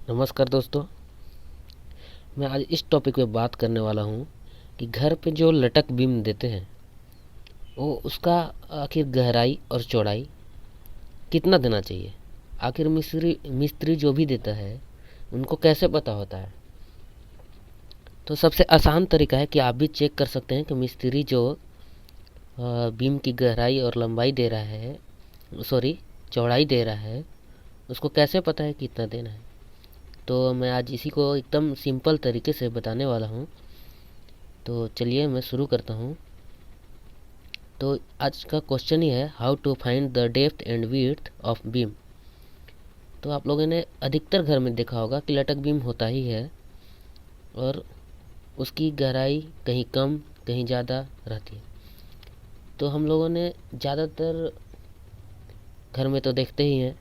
नमस्कार दोस्तों। मैं आज इस टॉपिक पे बात करने वाला हूँ कि घर पे जो लटक बीम देते हैं वो उसका आखिर गहराई और चौड़ाई कितना देना चाहिए। आखिर मिस्त्री मिस्त्री जो भी देता है उनको कैसे पता होता है। तो सबसे आसान तरीका है कि आप भी चेक कर सकते हैं कि मिस्त्री जो बीम की गहराई और लंबाई दे रहा है, सॉरी चौड़ाई दे रहा है, उसको कैसे पता है कितना देना है। तो मैं आज इसी को एकदम सिंपल तरीके से बताने वाला हूँ। तो चलिए मैं शुरू करता हूँ। तो आज का क्वेश्चन ही है how to find the depth and width of beam. तो आप लोगों ने अधिकतर घर में देखा होगा कि लटक बीम होता ही है और उसकी गहराई कहीं कम कहीं ज़्यादा रहती है। तो हम लोगों ने ज़्यादातर घर में तो देखते ही हैं,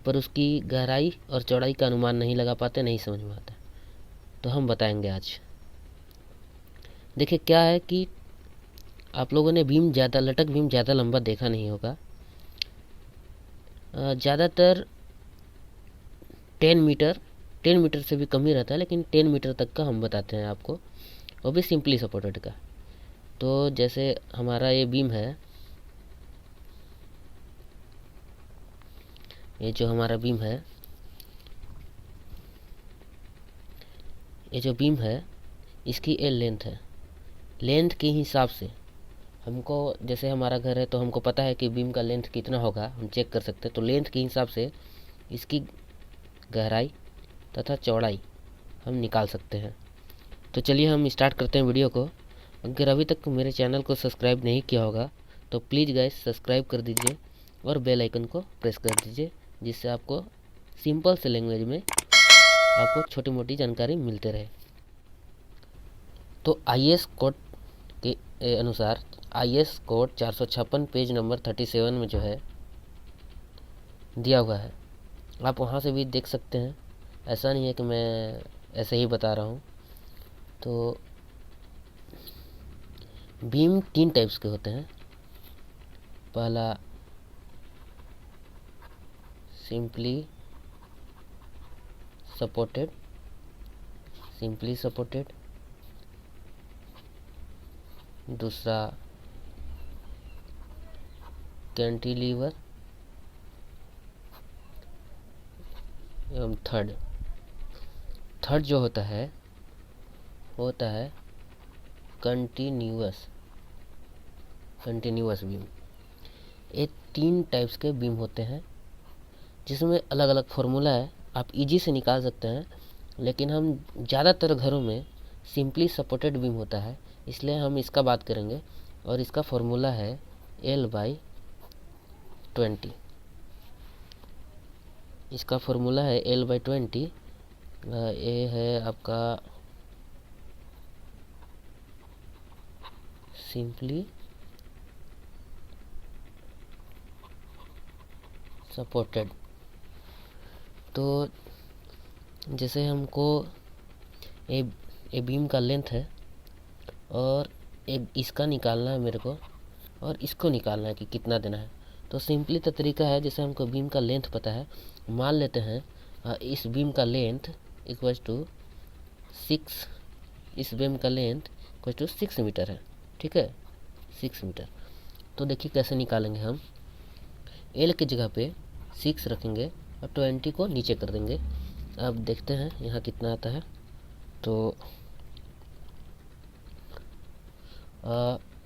पर उसकी गहराई और चौड़ाई का अनुमान नहीं लगा पाते, नहीं समझ में आता। तो हम बताएंगे आज। देखिए क्या है कि आप लोगों ने लटक बीम ज़्यादा लंबा देखा नहीं होगा। ज़्यादातर 10 मीटर से भी कम ही रहता है, लेकिन 10 मीटर तक का हम बताते हैं आपको, वो भी सिंपली सपोर्टेड का। तो जैसे हमारा ये बीम है, ये जो हमारा बीम है, ये जो बीम है इसकी ये लेंथ है। लेंथ के हिसाब से हमको, जैसे हमारा घर है तो हमको पता है कि बीम का लेंथ कितना होगा, हम चेक कर सकते हैं। तो लेंथ के हिसाब से इसकी गहराई तथा चौड़ाई हम निकाल सकते हैं। तो चलिए हम स्टार्ट करते हैं वीडियो को। अगर अभी तक मेरे चैनल को सब्सक्राइब नहीं किया होगा तो प्लीज़ गाइस सब्सक्राइब कर दीजिए और बेल आइकन को प्रेस कर दीजिए, जिससे आपको सिंपल से लैंग्वेज में आपको छोटी मोटी जानकारी मिलते रहे। तो IS कोड के अनुसार, IS कोड 456 पेज नंबर 37 में जो है दिया हुआ है, आप वहाँ से भी देख सकते हैं। ऐसा नहीं है कि मैं ऐसे ही बता रहा हूँ। तो बीम 3 टाइप्स के होते हैं। पहला सिंपली सपोर्टेड, दूसरा कैंटिलीवर एवं थर्ड जो होता है कंटिन्यूअस बीम। ये 3 टाइप्स के बीम होते हैं, जिसमें अलग अलग फार्मूला है, आप इजी से निकाल सकते हैं। लेकिन हम ज़्यादातर घरों में सिंपली सपोर्टेड बीम होता है, इसलिए हम इसका बात करेंगे। और इसका फार्मूला है L/20। इसका फार्मूला है L/20। ये है आपका सिंपली सपोर्टेड। तो जैसे हमको ये बीम का लेंथ है और एक इसका निकालना है मेरे को, और इसको निकालना है कि कितना देना है। तो सिंपली तो तरीका है, जैसे हमको बीम का लेंथ पता है, मान लेते हैं इस बीम का लेंथ इक्वल टू 6, इस बीम का लेंथ इक्वल टू 6 मीटर है। ठीक है, 6 मीटर। तो देखिए कैसे निकालेंगे हम। एल की जगह पे 6 रखेंगे और 20 को नीचे कर देंगे। अब देखते हैं यहाँ कितना आता है। तो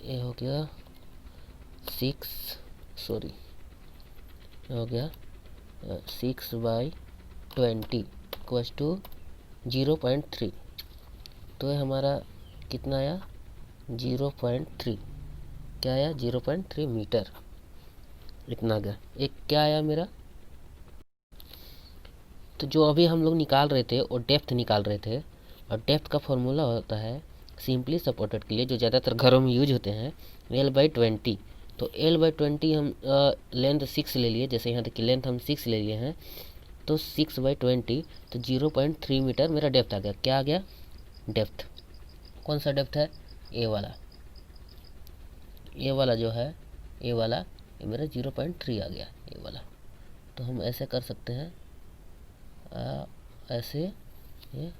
ये हो गया 6, सॉरी हो गया 6/20 इक्वल्स टू 0.3। तो ये हमारा कितना आया, 0.3। क्या आया, 0.3 मीटर। इतना गया। एक क्या आया मेरा, तो जो अभी हम लोग निकाल रहे थे वो डेप्थ निकाल रहे थे, और डेप्थ का फॉर्मूला होता है सिंपली सपोर्टेड के लिए जो ज़्यादातर घरों में यूज होते हैं, L/20। तो L/20 हम लेंथ 6 ले लिए, जैसे यहाँ तक कि लेंथ हम 6 ले लिए हैं, तो 6/20 तो 0.3 मीटर मेरा डेप्थ आ गया। क्या आ गया, डेप्थ। कौन सा डेप्थ है, ये वाला जो है, ये वाला, ये मेरा 0.3 आ गया, ये वाला। तो हम ऐसे कर सकते हैं, ऐसे ये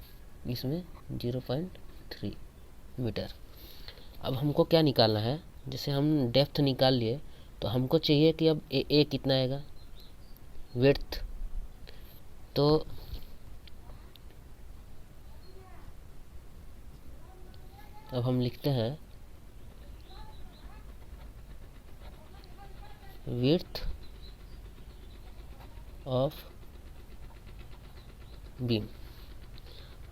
इसमें 0.3 मीटर। अब हमको क्या निकालना है, जैसे हम डेप्थ निकाल लिए तो हमको चाहिए कि अब ए कितना आएगा, विड्थ। तो अब हम लिखते हैं width of beam,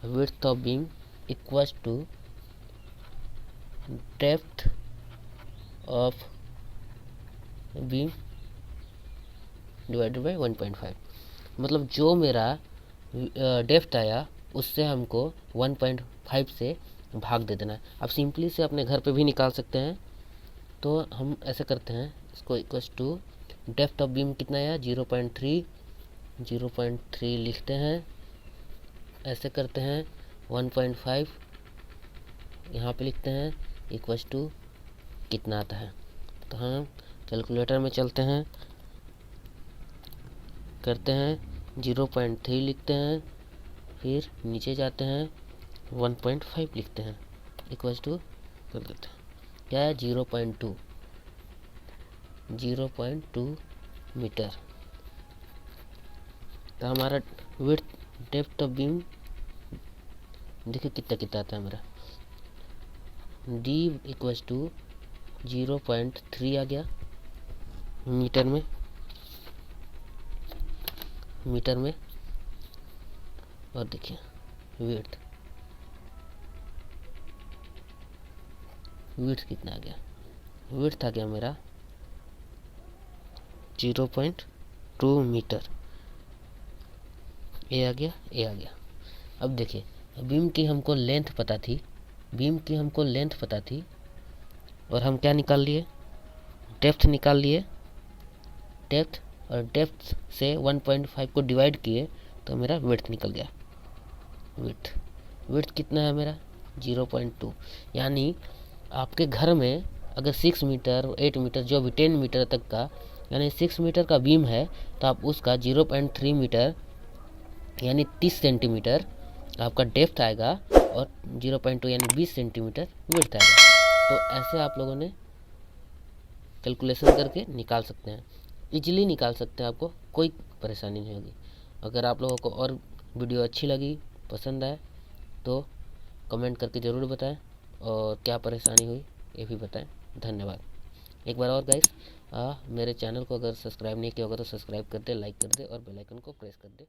width of beam equals to depth of beam divided by 1.5। मतलब जो मेरा डेप्थ आया उससे हमको 1.5 से भाग दे देना है। अब सिंपली से अपने घर पे भी निकाल सकते हैं। तो हम ऐसे करते हैं, इसको equals to depth of beam कितना आया 0.3 लिखते हैं। ऐसे करते हैं 1.5 यहाँ पे लिखते हैं इक्वल्स टू कितना आता है। तो हम कैलकुलेटर में चलते हैं, करते हैं 0.3 लिखते हैं, फिर नीचे जाते हैं 1.5 लिखते हैं, इक्वल्स टू कर देते हैं क्या है 0.2 मीटर। तो हमारा विड्थ डेप्थ ऑफ बीम देखिए कितना कितना आता है मेरा, डी इक्वल्स टू 0.3 आ गया मीटर में। और देखिए विड्थ कितना आ गया, विड्थ आ गया मेरा 0.2 मीटर। ए आ गया। अब देखिए बीम की हमको लेंथ पता थी, और हम क्या निकाल लिए, डेप्थ निकाल लिए। डेप्थ और डेप्थ से 1.5 को डिवाइड किए तो मेरा विड्थ निकल गया। विड्थ कितना है मेरा 0.2। यानी आपके घर में अगर 6 मीटर 8 मीटर जो भी 10 मीटर तक का यानी 6 मीटर का बीम है तो आप उसका 0.3 मीटर यानी 30 सेंटीमीटर आपका डेप्थ आएगा और 0.2 यानी 20 सेंटीमीटर विड्थ आएगा। तो ऐसे आप लोगों ने कैलकुलेशन करके निकाल सकते हैं, इजीली निकाल सकते हैं, आपको कोई परेशानी नहीं होगी। अगर आप लोगों को और वीडियो अच्छी लगी, पसंद आए तो कमेंट करके ज़रूर बताएं, और क्या परेशानी हुई ये भी बताएं। धन्यवाद। एक बार और गाइस, मेरे चैनल को अगर सब्सक्राइब नहीं किया होगा तो सब्सक्राइब कर दे, लाइक कर दे और बेल आइकन को प्रेस कर दे।